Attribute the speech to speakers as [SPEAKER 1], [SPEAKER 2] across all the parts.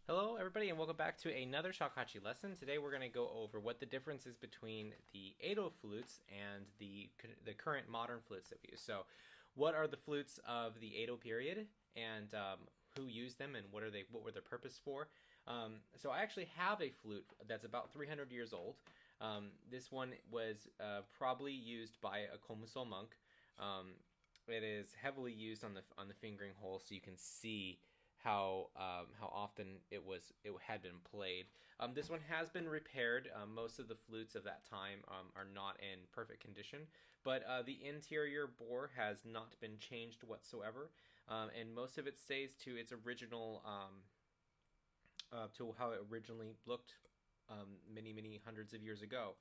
[SPEAKER 1] Hello, everybody, and welcome back to another Shakuhachi lesson. Today, we're going to go over what the difference is between the Edo flutes and the current modern flutes that we use. So, what are the flutes of the Edo period, and who used them, and what were their purpose for? So, I actually have a flute that's about 300 years old. This one was probably used by a Komuso monk. It is heavily used on the fingering hole, so you can see how often it had been played. This one has been repaired. Most of the flutes of that time are not in perfect condition, but the interior bore has not been changed whatsoever, and most of it stays to its original to how it originally looked many hundreds of years ago.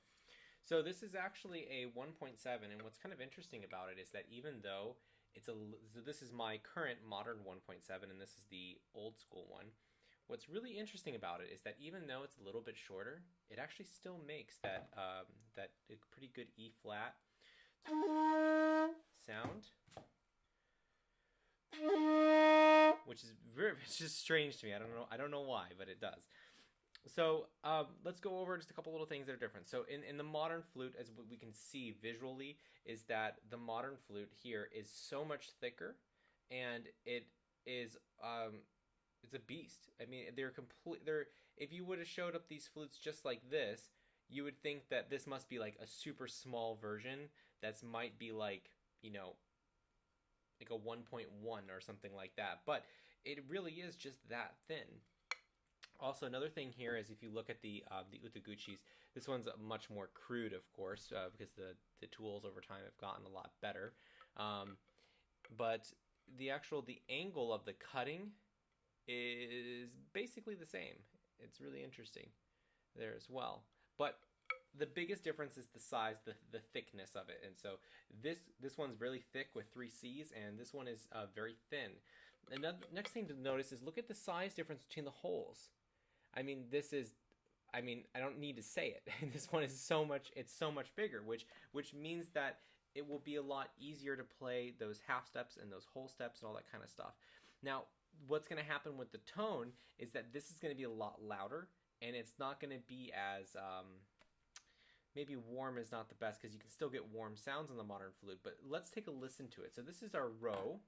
[SPEAKER 1] So this is actually a 1.7, and what's kind of interesting about it is that even though so this is my current modern 1.7, and this is the old school one. What's really interesting about it is that even though it's a little bit shorter, it actually still makes that pretty good E flat sound, which is it's just strange to me. I don't know why, but it does. So let's go over just a couple little things that are different. So in the modern flute, as we can see visually, is that the modern flute here is so much thicker, and it is it's a beast. I mean, if you would have showed up these flutes just like this, you would think that this must be like a super small version that might be like, like a 1.1 or something like that. But it really is just that thin. Also, another thing here is if you look at the Utaguchis, this one's much more crude, of course, because the tools over time have gotten a lot better. But the angle of the cutting is basically the same. It's really interesting there as well. But the biggest difference is the size, the thickness of it. And so this one's really thick with 3 C's, and this one is very thin. And the next thing to notice is look at the size difference between the holes. I mean, I don't need to say it. This one is so much bigger, which means that it will be a lot easier to play those half steps and those whole steps and all that kind of stuff. Now, what's going to happen with the tone is that this is going to be a lot louder, and it's not going to be as maybe warm is not the best, because you can still get warm sounds on the modern flute. But let's take a listen to it. So this is our Ro.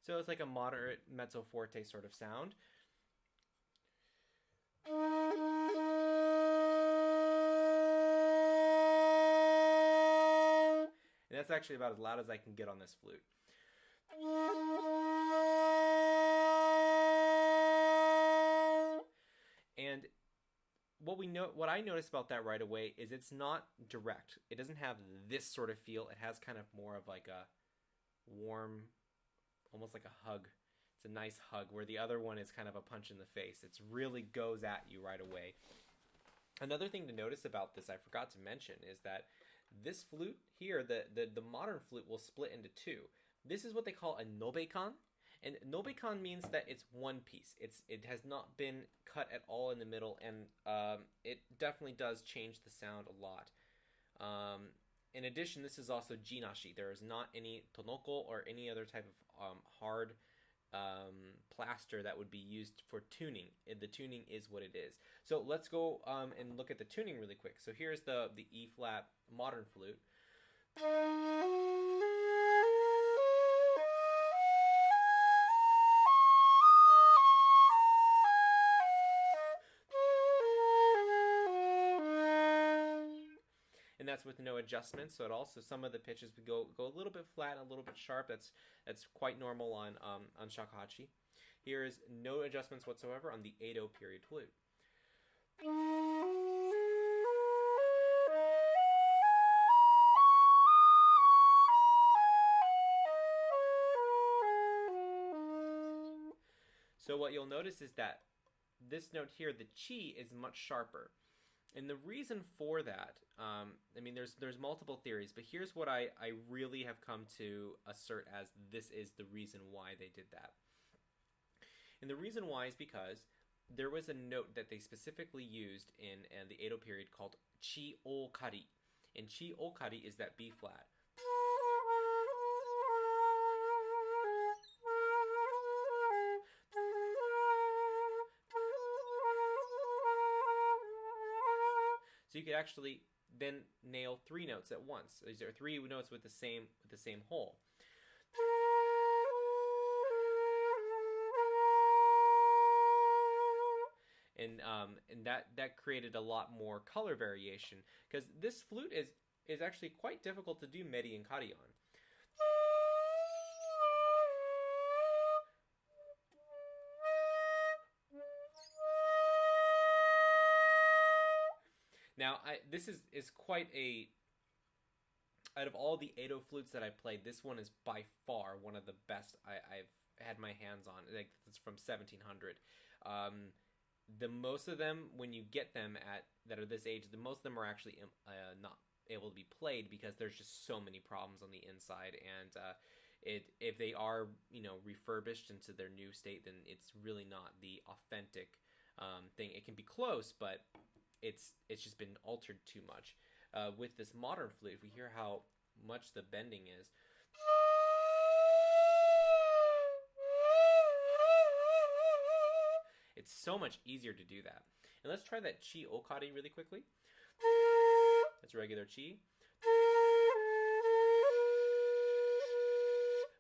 [SPEAKER 1] So it's like a moderate mezzo forte sort of sound. And that's actually about as loud as I can get on this flute. And what I noticed about that right away is it's not direct. It doesn't have this sort of feel. It has kind of more of like a warm, almost like a hug. It's a nice hug, where the other one is kind of a punch in the face. It really goes at you right away. Another thing to notice about this, I forgot to mention, is that this flute here, the modern flute, will split into 2. This is what they call a nobekan. And nobekan means that it's one piece. It has not been cut at all in the middle, and it definitely does change the sound a lot. In addition, this is also jinashi. There is not any tonoko or any other type of hard plaster that would be used for tuning. The tuning is what it is. So let's go and look at the tuning really quick. So here's the E flat modern flute. And that's with no adjustments. So some of the pitches would go a little bit flat and a little bit sharp. That's quite normal on shakuhachi. Here is no adjustments whatsoever on the Edo period flute. So what you'll notice is that this note here, the chi, is much sharper. And the reason for that, there's multiple theories, but here's what I really have come to assert as this is the reason why they did that. And the reason why is because there was a note that they specifically used in the Edo period called chi o kari. And chi o kari is that B flat. So you could actually then nail 3 notes at once. These are 3 notes with the same hole. And that created a lot more color variation, because this flute is actually quite difficult to do medi and kari on. Now, this is quite a... Out of all the Edo flutes that I played, this one is by far one of the best I've had my hands on. Like, it's from 1700. The most of them, when you get them that are this age, the most of them are actually not able to be played because there's just so many problems on the inside, and if they are refurbished into their new state, then it's really not the authentic thing. It can be close, but it's just been altered too much. With this modern flute, if we hear how much the bending is, it's so much easier to do that. And let's try that chi okari really quickly. That's regular chi.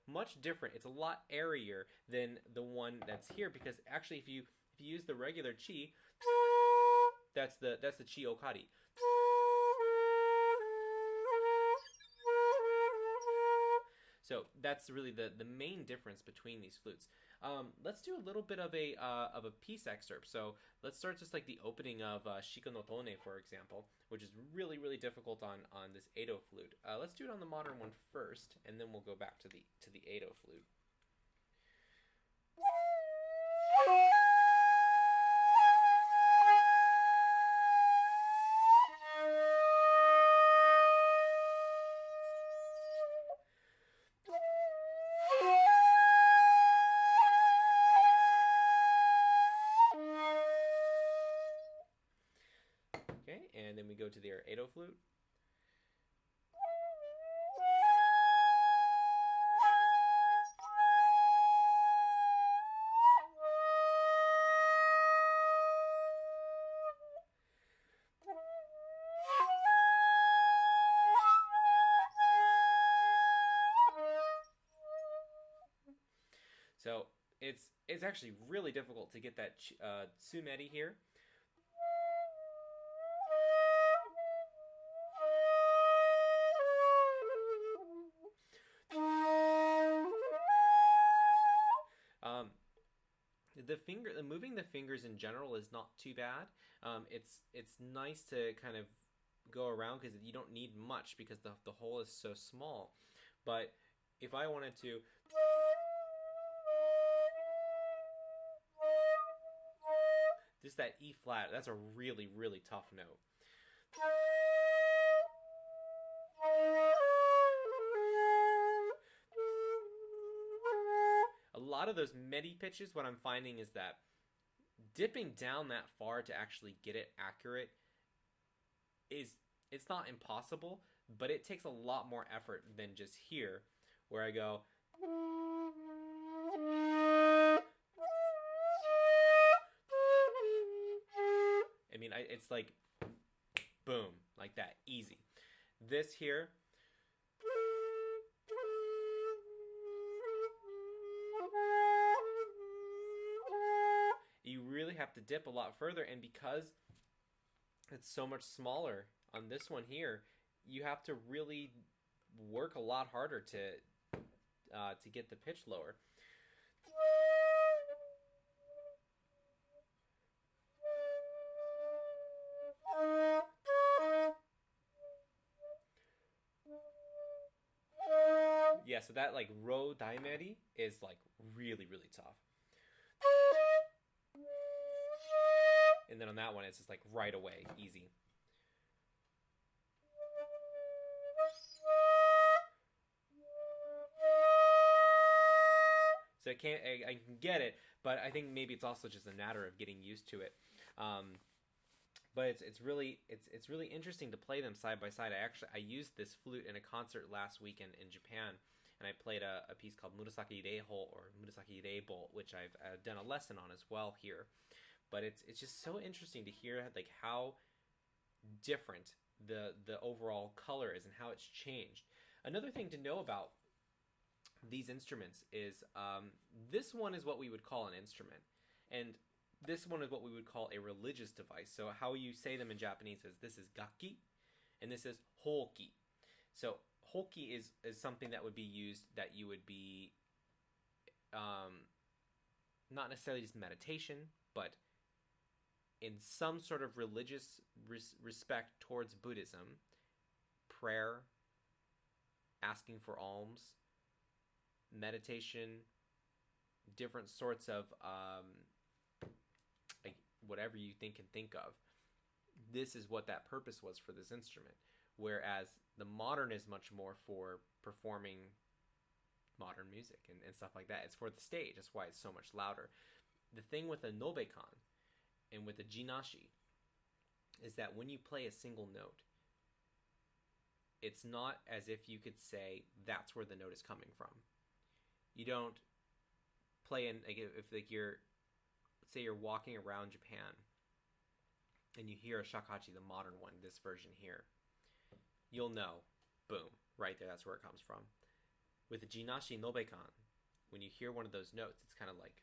[SPEAKER 1] Much different. It's a lot airier than the one that's here, because actually if you use the regular chi, that's the chi okari. So that's really the main difference between these flutes. Let's do a little bit of a piece excerpt. So let's start just like the opening of Shiko no Tone, for example, which is really, really difficult on this Edo flute. Let's do it on the modern one first, and then we'll go back to the Edo flute. And then we go to the Edo flute. So it's actually really difficult to get that tsumeri here. Moving the fingers in general is not too bad. It's nice to kind of go around because you don't need much because the hole is so small. But if I wanted to, just that E flat, that's a really, really tough note. A lot of those midi pitches, what I'm finding is that dipping down that far to actually get it accurate it's not impossible, but it takes a lot more effort than just here, where I go. I mean, it's like boom, like that, easy. This here, you really have to dip a lot further, and because it's so much smaller on this one here, you have to really work a lot harder to get the pitch lower. Yeah, so that like ro daimeri is like really, really tough. And then on that one, it's just like right away, easy. So I can get it, but I think maybe it's also just a matter of getting used to it. But it's really interesting to play them side by side. I used this flute in a concert last weekend in Japan, and I played a piece called Murasaki Reiho or Murasaki Reibo, which I've done a lesson on as well here. But it's just so interesting to hear like how different the overall color is and how it's changed. Another thing to know about these instruments is this one is what we would call an instrument, and this one is what we would call a religious device. So how you say them in Japanese is this is gaki, and this is hoki. So hoki is something that would be used, that you would be not necessarily just meditation, but in some sort of religious respect towards Buddhism, prayer, asking for alms, meditation, different sorts of like whatever you can think of. This is what that purpose was for this instrument. Whereas the modern is much more for performing modern music and stuff like that. It's for the stage. That's why it's so much louder. The thing with a nobekan and with a jinashi is that when you play a single note, it's not as if you could say that's where the note is coming from. You don't play in, like, if like you're, let's say you're walking around Japan and you hear a shakuhachi, the modern one, this version here, you'll know, boom, right there, that's where it comes from. With the jinashi nobekan, when you hear one of those notes, it's kind of like,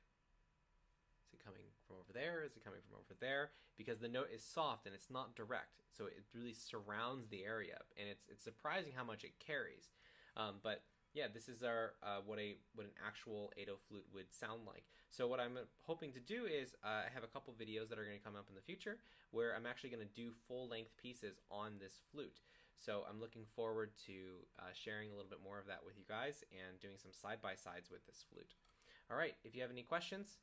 [SPEAKER 1] is it coming from over there? Is it coming from over there? Because the note is soft and it's not direct, so it really surrounds the area, and it's surprising how much it carries. But yeah, this is our what an actual Edo flute would sound like. So what I'm hoping to do is I have a couple videos that are going to come up in the future where I'm actually going to do full-length pieces on this flute. So I'm looking forward to sharing a little bit more of that with you guys and doing some side-by-sides with this flute. All right, if you have any questions,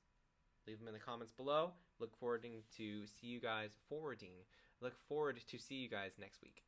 [SPEAKER 1] leave them in the comments below. Look forward to see you guys next week.